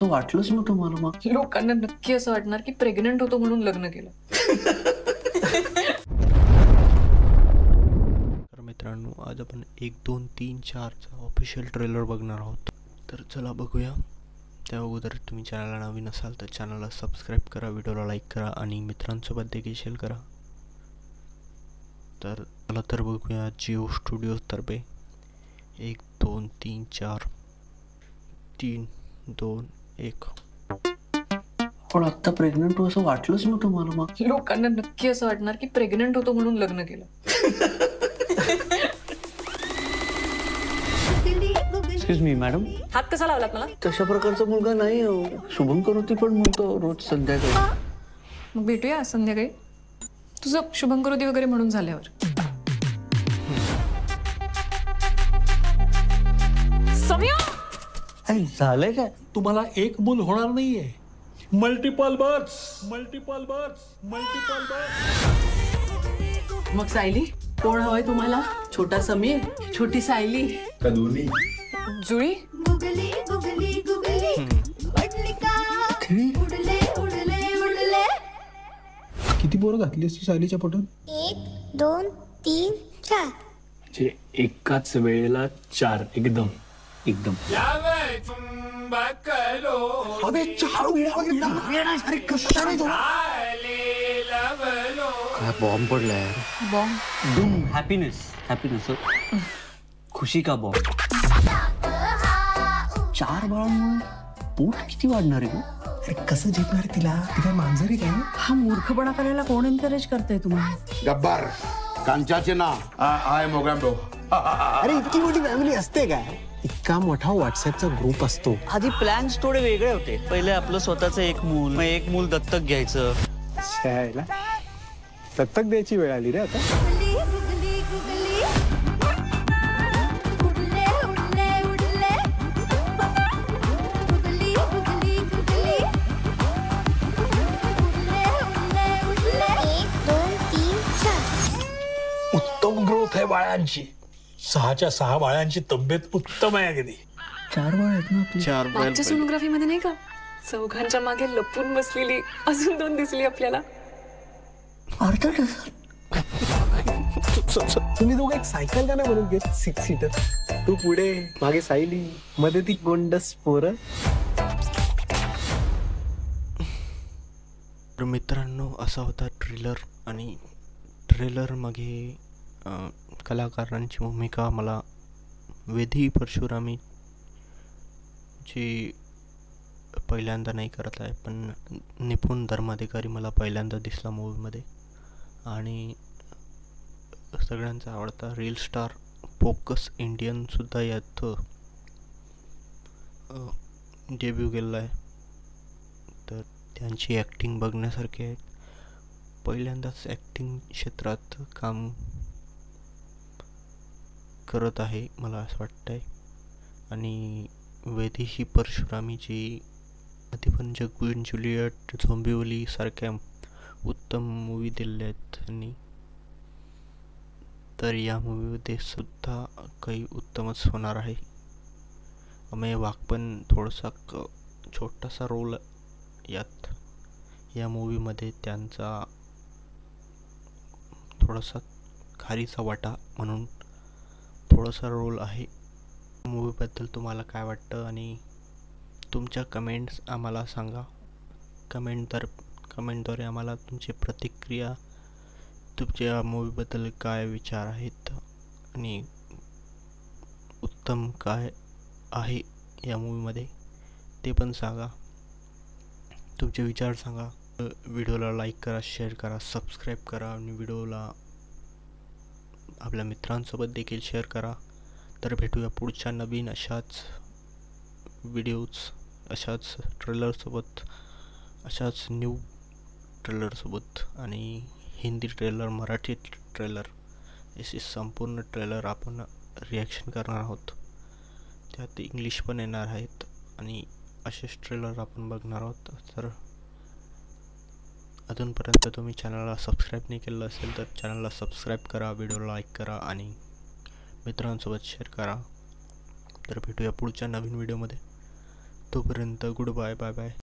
तो वाटलंच नव्हतं मला मग. लोकांना नक्की असं वाटणार की प्रेग्नंट होतो म्हणून लग्न केलं. तर मित्रांनो, आज आपण 1, 2, 3, 4चा ऑफिशियल ट्रेलर बघणार आहोत. तर चला बघूया. त्या अगोदर तुम्ही चॅनलला नवीन असाल तर चॅनलला सबस्क्राईब करा, व्हिडिओला लाईक करा आणि मित्रांसोबत देखील शेअर करा. तर चला तर बघूया जिओ स्टुडिओतर्फे 1, 2, 3, 4 3, 2, 1. पण आत्ता प्रेग्नंट हो असं वाटलंच नव्हतं मला मग. लोकांना नक्की असं वाटणार की प्रेग्नंट होतो म्हणून लग्न केलं. एक्सक्यूज मी मॅडम, हात कसा लावलात मला? तशा प्रकारचा मुलगा नाही हो. शुभंकरोती पण म्हणतो रोज संध्याकाळी. मग भेटूया आज संध्याकाळी. तुझं शुभंकरोती वगैरे म्हणून झाल्यावर. सौम्या, अरे झालंय काय? तुम्हाला एक मूल होणार नाहीये. Multiple birth. मग सायली कोण हवंय तुम्हाला? छोटा समीर, छोटी सायली? जुळी गुगली गुगली गुगली पडली का उडले उडले उडले. किती पोरं घातली असती सायलीच्या पोटात? 1 2 3 4. म्हणजे एकाच वेळेला 4 एकदम. काय बॉम्ब पडलाय यार. बॉम्ब. हॅपीनेस खुशी का बॉम्ब. 4 बाळांमुळे पोट किती वाढणार आहे? अरे कसं झेपणार तिला? ती काय मांजर आहे काय? हा मूर्खपणा करायला कोण एनकरेज करतंय तुम्हाला? गब्बर कांचाचे ना आय मोगॅम्बो. अरे इतकी मोठी फॅमिली असते काय? इतका मोठा व्हॉट्सअपचा ग्रुप असतो. आधी प्लॅन्स थोडे वेगळे होते. पहिले आपलं स्वतःचं एक मूल, मग एक मूल दत्तक घ्यायचं. शाळेला दत्तक द्यायची वेळ आली रे आता. गुगली गुगली गुगली उडले उडले उडले. गुगली गुगली गुगली उडले उडले उडले. 1 2 3 4. उत्तम ग्रोथ आहे बाळांची. 6च्या 6 बाळांची तब्येत उत्तम आहे अगदी. 4 बाळ आहेत ना आपली. 4 मागच्या सोनोग्राफी मध्ये नाही का चौघांच्या मागे लपून बसलेली अजून 2 दिसली आपल्याला. अर्धा डझन. तुम्ही दोघं एक सायकल का नाही म्हणून घेत? 6 सीटर. तू पुढे, मागे सायली, मध्ये ती गोंडस पोरं. तर मित्रांनो, असा होता ट्रेलर. आणि ट्रेलर मागे कलाकारांची भूमिका मला वेदी परशुरामी जी पहिल्यांदा नाही करत आहे, पण निपुण धर्माधिकारी मला पहिल्यांदा दिसला मूवीमध्ये. आणि सगळ्यांचा आवडता रील स्टार फोकस इंडियनसुद्धा यात डेब्यू केलेला आहे. तर त्यांची ॲक्टिंग बघण्यासारखी आहे. पहिल्यांदाच ॲक्टिंग क्षेत्रात काम करत आहे मला असं वाटतं आहे. आणि वेदेही परशुरामी जी आधी पण जग्गू अँड ज्युलियट, झोंबिवली सारख्या उत्तम मूवी दिलेल्या आहेत त्यांनी. तर या मूवीमध्ये सुद्धा काही उत्तमच होणार आहे. अमेय वाघ पण थोडासा छोटासा रोल यात या मूवीमध्ये त्यांचा थोडासा खारीचा वाटा म्हणून थोडासा रोल आहे. मूवीबद्दल तुम्हाला काय वाटतं आणि तुमच्या कमेंट्स आम्हाला सांगा. कमेंटद्वारे आम्हाला तुमची प्रतिक्रिया, तुमच्या मूवीबद्दल काय विचार आहेत आणि उत्तम काय आहे या मूवीमध्ये ते पण सांगा. तुमचे विचार सांगा. व्हिडिओला लाईक करा, शेअर करा, सबस्क्राईब करा आणि व्हिडिओला आपल्या मित्रांसोबत देखील शेअर करा. तर भेटूया पुढच्या नवीन अशाच व्हिडिओज, अशाच ट्रेलरसोबत, अशाच न्यू ट्रेलरसोबत. आणि हिंदी ट्रेलर, मराठी ट्रेलर असे संपूर्ण ट्रेलर आपण रिॲक्शन करणार आहोत. त्यात इंग्लिश पण येणार आहेत आणि असेच ट्रेलर आपण बघणार आहोत. तर अजूनपर्यंत तुम्ही चॅनलला सबस्क्राईब नाही केलं असेल तर चॅनलला सबस्क्राईब करा, व्हिडिओला लाईक करा आणि मित्रांसोबत शेअर करा. तर भेटूया पुढच्या नवीन व्हिडिओमध्ये. तोपर्यंत गुड बाय बाय बाय.